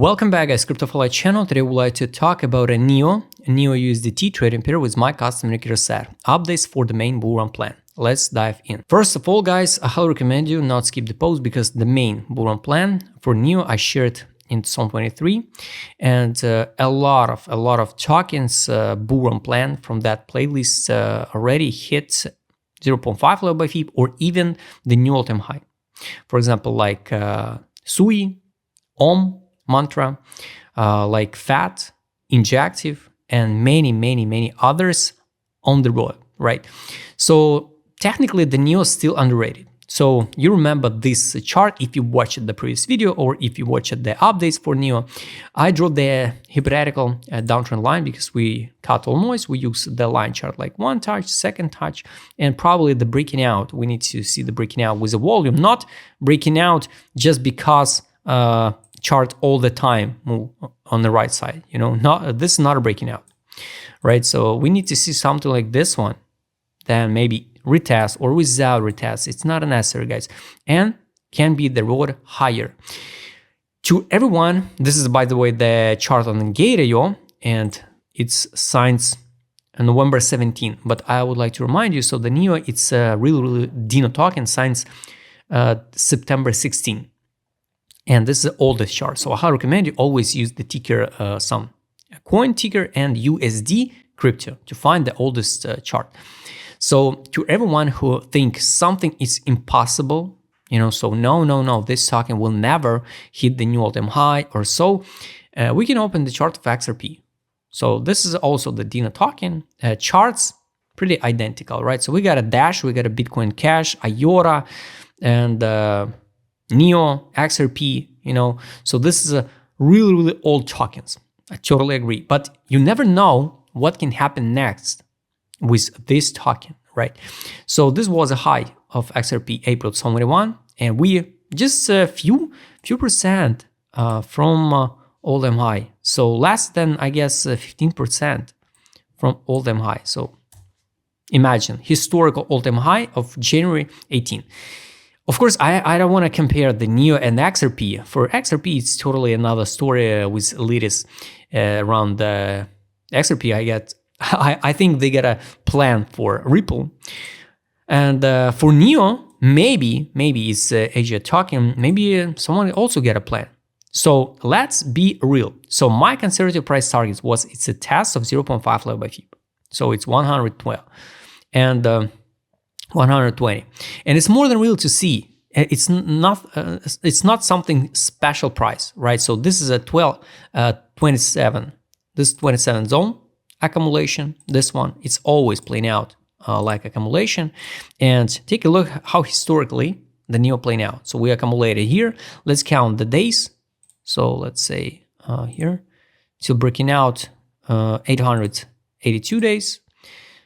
Welcome back guys, Crypto4Life channel. Today we would like to talk about a NEO USDT trading pair with my custom indicator set. Updates for the main bull run plan. Let's dive in. First of all guys, I highly recommend you not skip the post because the main bull run plan for NEO I shared in 2023 and a lot of tokens bull run plan from that playlist already hit 0.5 level by FIB or even the new all-time high. For example, like SUI, OM, Mantra, like FAT, Injective, and many others on the road, right? So technically the NEO is still underrated. So you remember this chart if you watched the previous video or if you watched the updates for NEO. I drew the hypothetical downtrend line because we cut all noise. We use the line chart like one touch, second touch, and probably the breaking out. We need to see the breaking out with the volume, not breaking out just because chart all the time move on the right side, you know, this is not a breaking out, right? So we need to see something like this one, then maybe retest or without retest. It's not necessary guys, and can be the road higher. To everyone, this is by the way the chart on Gate.io and it's signed November 17, but I would like to remind you, so the NEO, it's a really Dino token signs September 16. And this is the oldest chart. So I recommend you always use the ticker, some coin ticker and USD crypto to find the oldest chart. So to everyone who thinks something is impossible, you know, so no, this token will never hit the new all-time high or so, we can open the chart of XRP. So this is also the Dino token. Charts pretty identical, right? So we got a Dash, we got a Bitcoin Cash, IOTA, and NEO, XRP, you know, so this is a really old tokens. I totally agree, but you never know what can happen next with this token, right? So this was a high of XRP April 2021, and we just a few percent from all-time high. So less than, I guess, 15% from all-time high. So imagine historical all-time high of January 18. Of course, I don't want to compare the NEO and XRP. For XRP, it's totally another story with latest around the XRP. I think they got a plan for Ripple, and for NEO, maybe it's Asia token. Maybe someone also get a plan. So let's be real. So my conservative price target was it's a test of 0.5 level by FIB. So it's 112 and 120, and it's more than real to see. It's not something special price, right? So this is a 27. This 27 zone accumulation. This one, it's always playing out like accumulation. And take a look how historically the NEO playing out. So we accumulated here. Let's count the days. So let's say here, still breaking out 882 days.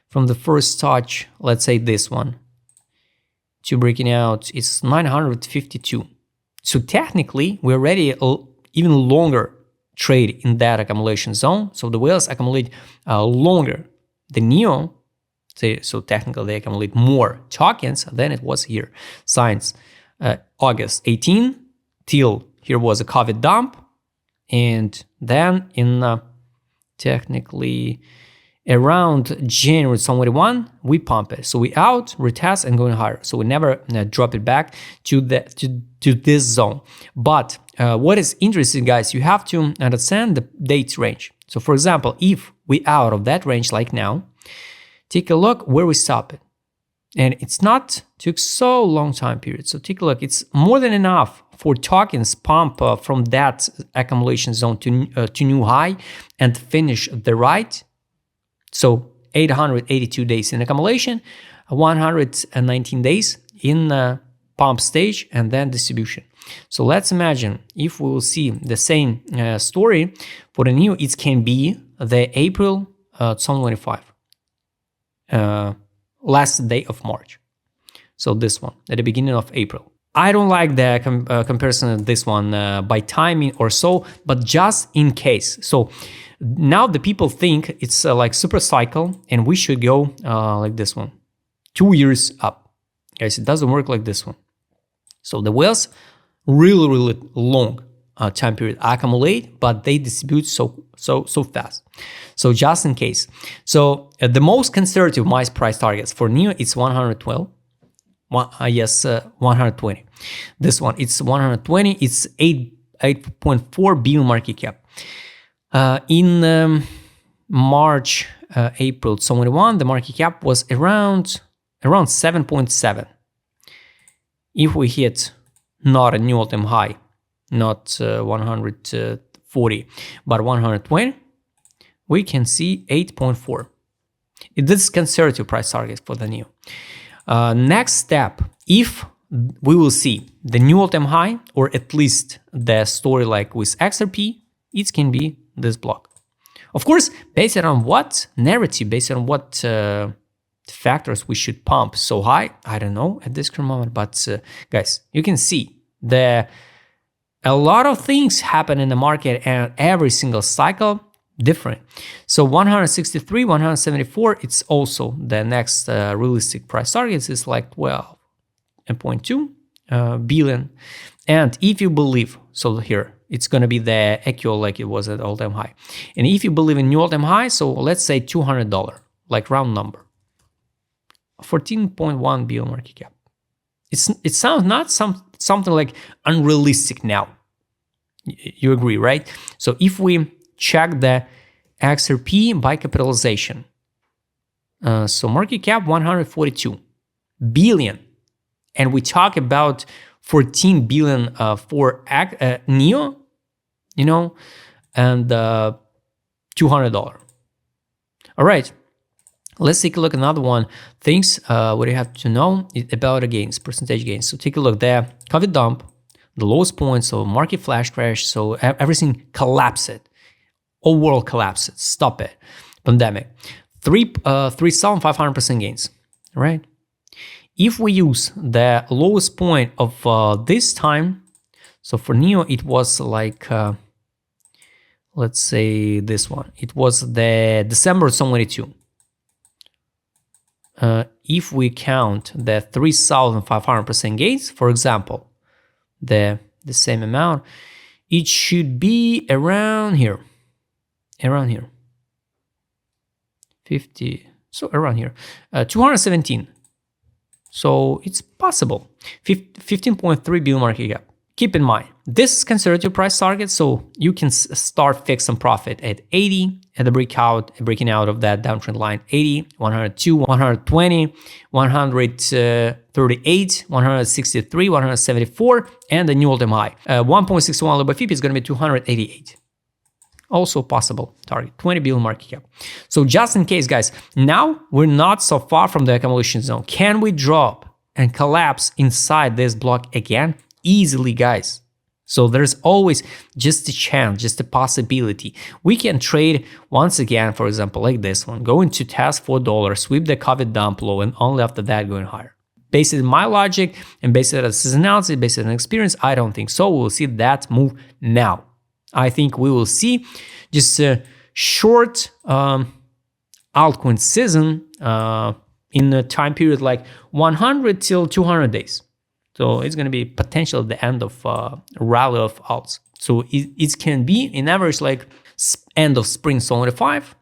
From the first touch, let's say this one, to breaking out, it's 952. So technically, we're already even longer trade in that accumulation zone. So the whales accumulate longer. The NEO, so technically they accumulate more tokens than it was here. Since August 18 till here was a COVID dump, and then in technically around January 21, we pump it. So we out, retest, and going higher. So we never drop it back to this zone. But what is interesting, guys, you have to understand the dates range. So for example, if we out of that range like now, take a look where we stop it. And it's not took so long time period. So take a look, it's more than enough for tokens pump from that accumulation zone to new high and finish the right. So 882 days in accumulation, 119 days in pump stage, and then distribution. So let's imagine if we will see the same story for the NEO, it can be the April 2025, last day of March. So this one, at the beginning of April. I don't like the comparison of this one by timing or so, but just in case. So now the people think it's like super cycle and we should go like this one, 2 years up. Guys, it doesn't work like this one. So the whales really long time period accumulate, but they distribute so fast. So just in case. So the most conservative my price targets for NEO, it's 112. 120. This one, it's 120. It's 8.4 billion market cap. In March, April 21, the market cap was around 7.7. If we hit not a new all-time high, not 140, but 120, we can see 8.4. This is conservative price target for the NEO. Next step, if we will see the new all-time high, or at least the story like with XRP, it can be this block. Of course, based on what narrative, based on what factors we should pump so high, I don't know at this current moment, but guys, you can see a lot of things happen in the market, and every single cycle different. So 163, 174, it's also the next realistic price targets is like 12.2 billion. And if you believe, so here it's going to be the actual like it was at all-time high. And if you believe in new all-time high, so let's say $200, like round number, 14.1 billion market cap. It sounds not something like unrealistic now. You agree, right? So if we check the XRP by capitalization, so market cap 142 billion, and we talk about 14 billion for NEO, you know, and $200. All right, let's take a look at another one. Things what you have to know about the gains, percentage gains. So take a look, the COVID dump, the lowest point, so market flash crash, so everything collapsed. Whole world collapsed. Stop it. Pandemic. 3,500% gains. Right? If we use the lowest point of this time, so for NEO it was like let's say this one. It was the December 2022. If we count the 3,500% gains, for example, the same amount, it should be around here. Around here, 50, so around here, 217. So it's possible. 15.3 billion market cap. Keep in mind, this is conservative price target, so you can start fixing profit at 80 at the breaking out of that downtrend line. 80, 102, 120, 138, 163, 174, and the new all-time high. 1.61 low by FIP is going to be 288. Also possible target, 20 billion market cap. So just in case, guys, now we're not so far from the accumulation zone. Can we drop and collapse inside this block again? Easily, guys. So there's always just a chance, just a possibility. We can trade once again, for example, like this one, going to test $4, sweep the COVID dump low, and only after that going higher. Based on my logic and based on seasonality, based on experience, I don't think so. We'll see that move now. I think we will see just a short altcoin season in a time period like 100 till 200 days. So it's going to be potential at the end of rally of alts. So it can be in average like end of spring 25.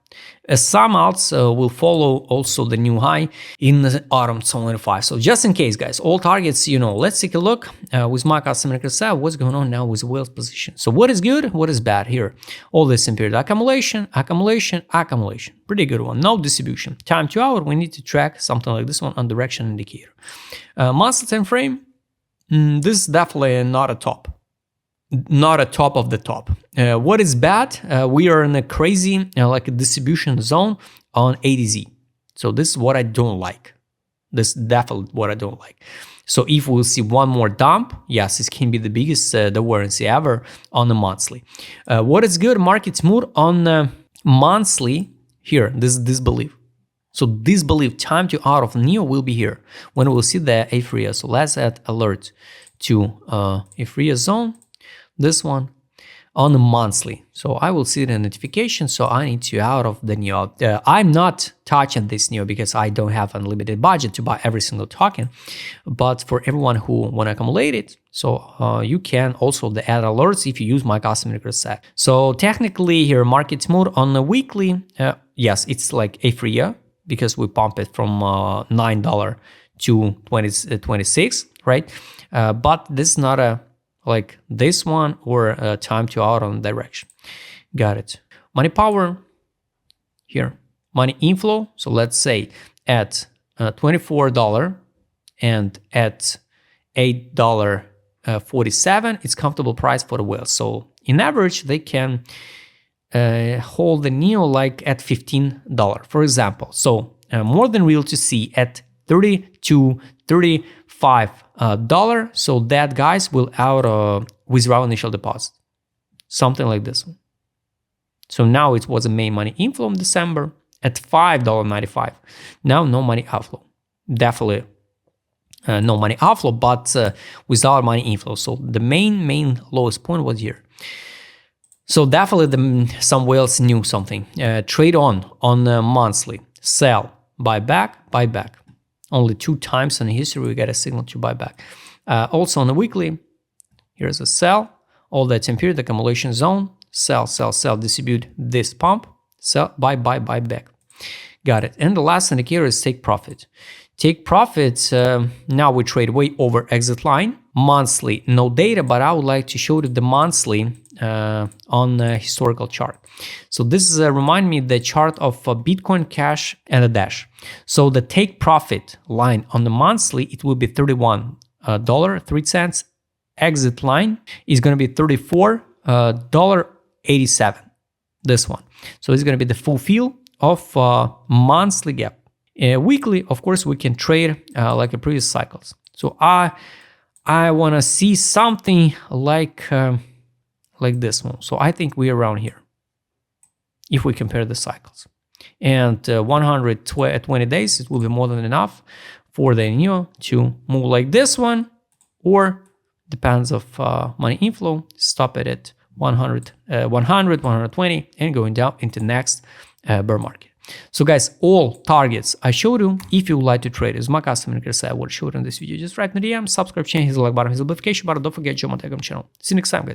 Some alts will follow also the new high in the autumn 25. So just in case, guys, all targets, you know, let's take a look with my customer request, what's going on now with whales position. So what is good, what is bad here? All this in period accumulation, accumulation, accumulation. Pretty good one. No distribution. Time to hour, we need to track something like this one on direction indicator. Monthly time frame, this is definitely not a top. Not a top of the top. What is bad? We are in a crazy like a distribution zone on ADZ. So this is what I don't like. This is definitely what I don't like. So if we'll see one more dump, yes, this can be the biggest deviance ever on the monthly. What is good? Markets move on monthly here. This belief. So this belief time to out of NEO will be here when we'll see the AFRIA. So let's add alert to AFRIA zone. This one, on a monthly. So I will see the notification. So I need to out of the NEO. I'm not touching this NEO because I don't have unlimited budget to buy every single token. But for everyone who want to accumulate it, so you can also add alerts if you use my custom request set. So technically here market mode on the weekly, yes, it's like a free year because we pump it from $9 to 26, right? But this is not a like this one or time to out on direction. Got it. Money power here, money inflow. So let's say at $24 and at $8.47, it's comfortable price for the whales. So in average, they can hold the NEO like at $15, for example. So more than real to see at $30 to $35. So that guys will out withdraw initial deposit, something like this one. So now it was a main money inflow in December at $5.95. Now no money outflow, definitely no money outflow, but without money inflow. So the main lowest point was here. So definitely some whales knew something. Trade on monthly, sell, buy back, buy back. Only 2 times in the history we get a signal to buy back. Also on the weekly, here's a sell, all that time period, accumulation zone, sell, sell, sell, distribute this pump, sell, buy, buy, buy back. Got it. And the last indicator is take profit. Take profits, now we trade way over exit line. Monthly, no data, but I would like to show you the monthly on the historical chart. So this is remind me the chart of Bitcoin Cash and a Dash. So the take profit line on the monthly, it will be $31.03. Exit line is going to be $34.87. This one. So it's going to be the fulfill of monthly gap. Weekly, of course, we can trade like the previous cycles. So I want to see something like this one. So I think we're around here if we compare the cycles. And 120 days, it will be more than enough for the NEO to move like this one, or depends of money inflow, stop it at 100, 120, and going down into next bear market. So guys, all targets I showed you. If you would like to trade, is my custom request I would show it in this video. Just write me DM, subscribe, channel, hit the like button, hit the notification button. Don't forget to join my Telegram channel. See you next time, guys.